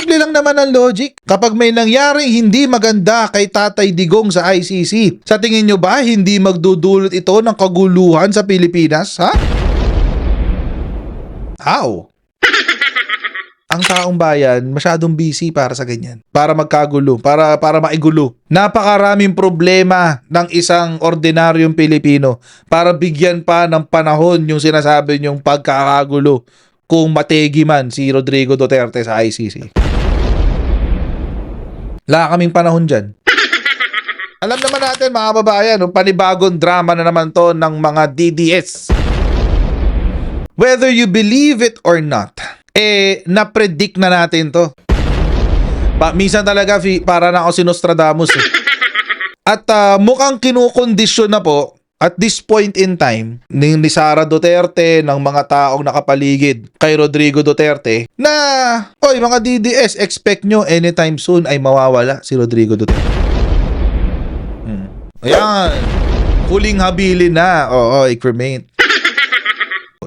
Simple lang naman ang logic. Kapag may nangyaring hindi maganda kay Tatay Digong sa ICC, sa tingin nyo ba hindi magdudulot ito ng kaguluhan sa Pilipinas? Ha? How? Ang taong bayan masyadong busy para sa ganyan. Para magkagulo, para maigulo. Napakaraming problema ng isang ordinaryong Pilipino para bigyan pa ng panahon yung sinasabi nyong pagkakagulo kung mategi man si Rodrigo Duterte sa ICC. Wala kaming panahon dyan. Alam naman natin mga babayan, panibagong drama na naman to ng mga DDS. Whether you believe it or not, na-predict na natin to. Minsan talaga, para na ako si Nostradamus. At mukhang kinukondisyon na po, at this point in time, ni Sara Duterte, ng mga taong nakapaligid kay Rodrigo Duterte, na, oy mga DDS, expect nyo anytime soon ay mawawala si Rodrigo Duterte. Ayan, huling habilin na. Oo, i-cremate.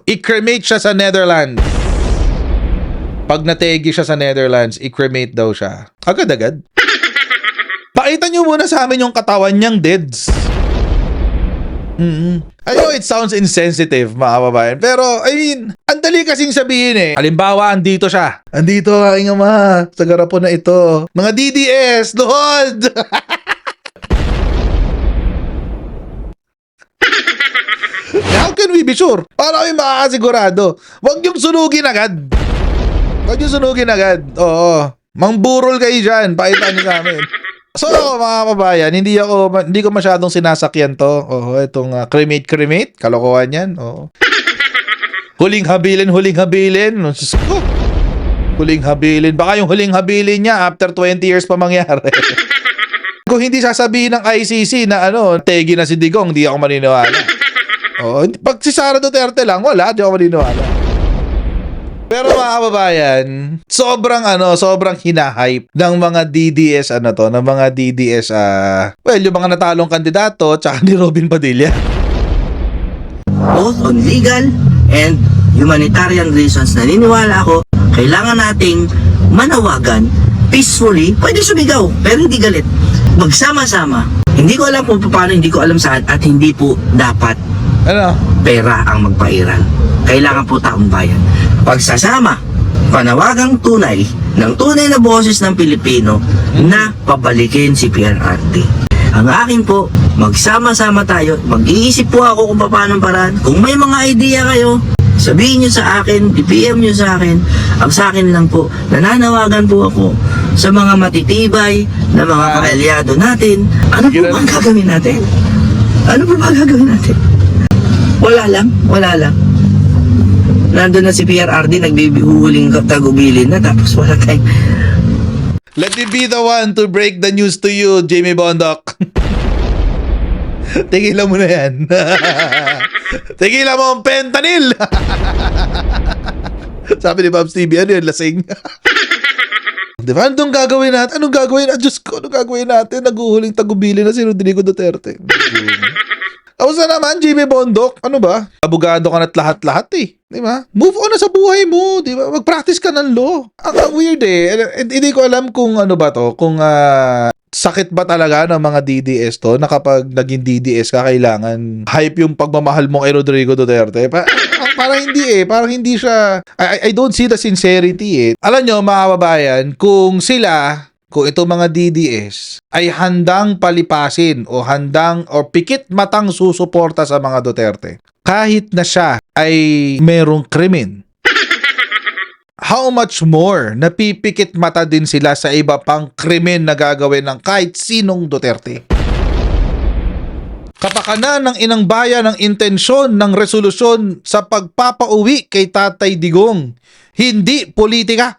I-cremate siya sa Netherlands. Pag nategi siya sa Netherlands, i-cremate daw siya. Agad-agad. Pakita nyo muna sa amin yung katawan niyang deads. I know it sounds insensitive, mga babayan. Pero, I mean, ang dali kasing sabihin eh. Halimbawa, andito siya. Andito, aking ama, sa garapon na ito. Mga DDS, Lord! How can we be sure? Para kami makakasigurado. Huwag yung sunugin agad. Huwag yung sunugin agad. Oo. Mangburol kayo dyan. Pakita nyo sa amin. So, mga kabayan, hindi ko masyadong sinasakyan to. Oo, itong cremate. Kalokohan yan. Oo. Huling habilin. Diyos ko. Huling habilin. Baka yung huling habilin niya after 20 years pa mangyari. Kung hindi sasabihin ng ICC na tegi na si Digong, hindi ako maniniwala. Oo, pag si Sara Duterte lang, wala, di ako maniniwala. Pero mga kababayan, sobrang hinahype ng mga DDS ng mga DDS yung mga natalong kandidato tsaka ni Robin Padilla. Both on legal and humanitarian reasons, naniniwala ako, kailangan nating manawagan peacefully, pwede sumigaw, pero hindi galit. Magsama-sama. Hindi ko alam kung paano, hindi ko alam saan, at hindi po dapat pera ang magpairal. Kailangan po taong bayan. Pagsasama, panawagang tunay ng tunay na boses ng Pilipino na pabalikin si PRRD. Ang akin po, magsama-sama tayo. Mag-iisip po ako kung paano ang paraan. Kung may mga idea kayo, sabihin nyo sa akin, i-PM nyo sa akin. Ang sa akin lang po, nananawagan po ako sa mga matitibay na mga kaalyado natin. Ano po ba ang gagawin natin? Ano po ba gagawin natin? Wala lang. Nandun na si PRRD, nagbibihuling tagubilin na, tapos wala tayong... Let me be the one to break the news to you, Jamie Bondoc. Tigilan mo na yan. Tigilan mo ang fentanyl. Sabi ni Babs TV, ano yun, lasing? Diba? Anong gagawin natin? Diyos ko, anong gagawin natin? Naguhuling tagubilin na si Rodrigo Duterte. Tapos na naman, Jimmy Bondoc, ano ba? Abogado ka na't lahat-lahat eh. Di ba? Move on na sa buhay mo, di ba? Mag-practice ka ng law. Ang weird eh. Hindi ko alam kung ano ba to, kung sakit ba talaga ng mga DDS to na kapag naging DDS ka, kailangan hype yung pagmamahal mo kay Rodrigo Duterte. Parang hindi eh. Parang hindi siya... I don't see the sincerity eh. Alam nyo, mga kababayan, kung itong mga DDS ay handang palipasin o pikit matang susuporta sa mga Duterte, kahit na siya ay merong krimen, how much more napipikit mata din sila sa iba pang krimen na gagawin ng kahit sinong Duterte. Kapakanan ng inang bayan ang intensyon ng resolusyon sa pagpapauwi kay Tatay Digong, hindi politika.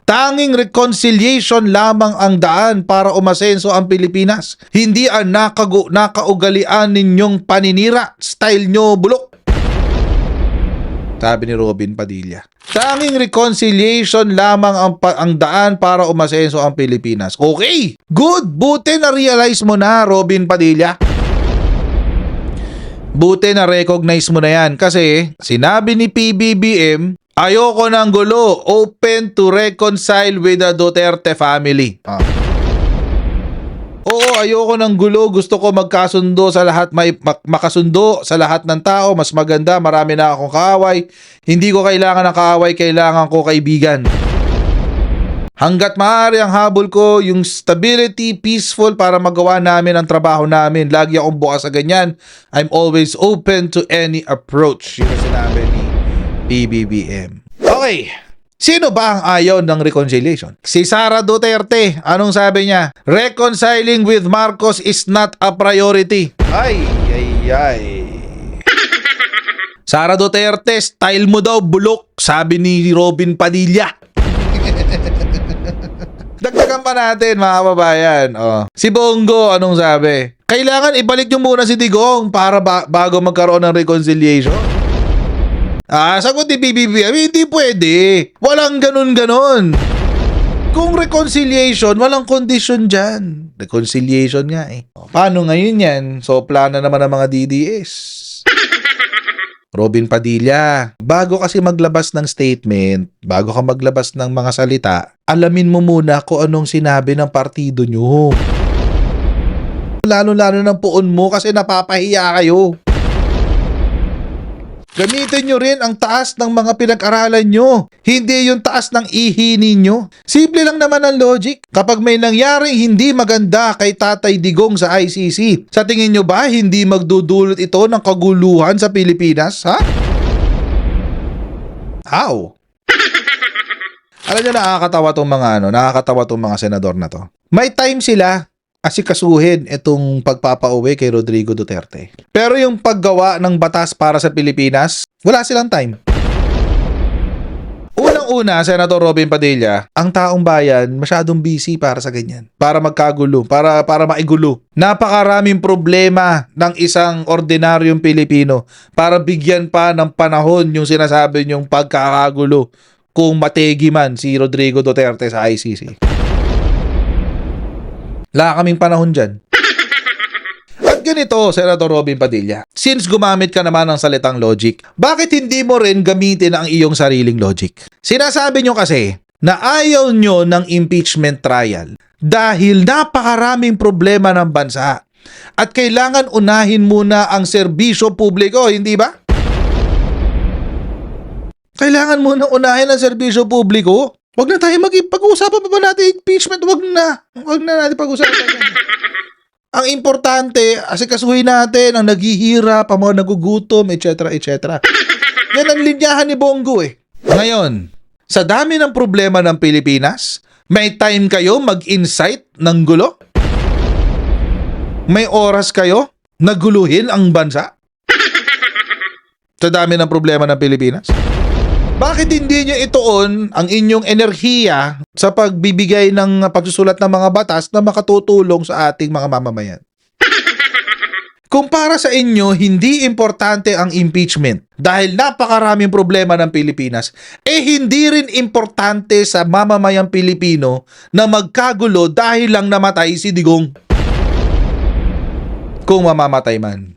Tanging reconciliation lamang ang daan para umasenso ang Pilipinas. Hindi ang nakaugalian ninyong paninira. Style nyo bulok. Sabi ni Robin Padilla. Tanging reconciliation lamang ang daan para umasenso ang Pilipinas. Okay, good. Buti na-realize mo na, Robin Padilla. Buti na-recognize mo na yan. Kasi sinabi ni PBBM, Ayoko ng gulo. Open to reconcile with the Duterte family. Oo, ayoko ng gulo. Gusto ko magkasundo sa lahat, makasundo sa lahat ng tao. Mas maganda, marami na akong kaaway. Hindi ko kailangan ng kaaway, kailangan ko kaibigan. Hanggat maaari ang habol ko, yung stability, peaceful para magawa namin ang trabaho namin. Lagi akong bukas sa ganyan. I'm always open to any approach. Yun ang sinabi ni PBBM. Okay. Sino ba ang ayaw ng reconciliation? Si Sara Duterte. Anong sabi niya? Reconciling with Marcos is not a priority. Ay. Sara Duterte, style mo daw bulok, sabi ni Robin Padilla. Dagdagan pa natin mga kababayan. Si Bongo, anong sabi? Kailangan ibalik nyo muna si Digong para bago magkaroon ng reconciliation. Sagot ni PBBM, hindi pwede. Walang ganun-ganon. Kung reconciliation, walang condition dyan. Reconciliation nga eh. Paano ngayon yan? So, plano naman ng mga DDS. Robin Padilla, bago kasi maglabas ng statement, bago ka maglabas ng mga salita, alamin mo muna kung anong sinabi ng partido nyo. Lalo-lalo ng puon mo kasi napapahiya kayo. Gamitin nyo rin ang taas ng mga pinag-aralan nyo. Hindi yung taas ng ihi ninyo. Simple lang naman ang logic. Kapag may nangyaring hindi maganda kay Tatay Digong sa ICC, sa tingin nyo ba hindi magdudulot ito ng kaguluhan sa Pilipinas? Ha? How? Alam nyo, nakakatawa tong mga senador na to. May time sila asikasuhin itong pagpapauwi kay Rodrigo Duterte. Pero yung paggawa ng batas para sa Pilipinas, wala silang time. Unang-una, Senator Robin Padilla, ang taong bayan masyadong busy para sa ganyan. Para magkagulo, para maigulo. Napakaraming problema ng isang ordinaryong Pilipino para bigyan pa ng panahon yung sinasabi niyong pagkakagulo kung mategi man si Rodrigo Duterte sa ICC. Wala kaming panahon dyan. At ganito, Senator Robin Padilla, since gumamit ka naman ng salitang logic, bakit hindi mo rin gamitin ang iyong sariling logic? Sinasabi nyo kasi na ayaw nyo ng impeachment trial dahil napakaraming problema ng bansa at kailangan unahin muna ang serbisyo publiko, hindi ba? Kailangan muna unahin ang serbisyo publiko. Wag na tayo pag-uusapan pa ba natin impeachment? Wag na natin pag-uusapan yan. Ang importante, asikasuhin natin ang naghihirap, ang mga nagugutom, etc. Yan ang linyahan ni Bongo eh. Ngayon, sa dami ng problema ng Pilipinas, may time kayo mag-incite ng gulo? May oras kayo na guluhin ang bansa? Sa dami ng problema ng Pilipinas? Bakit hindi nyo ituon ang inyong enerhiya sa pagbibigay ng pagsusulat ng mga batas na makatutulong sa ating mga mamamayan? Kung para sa inyo, hindi importante ang impeachment dahil napakaraming problema ng Pilipinas, hindi rin importante sa mamamayang Pilipino na magkagulo dahil lang namatay si Digong. Kung mamamatay man.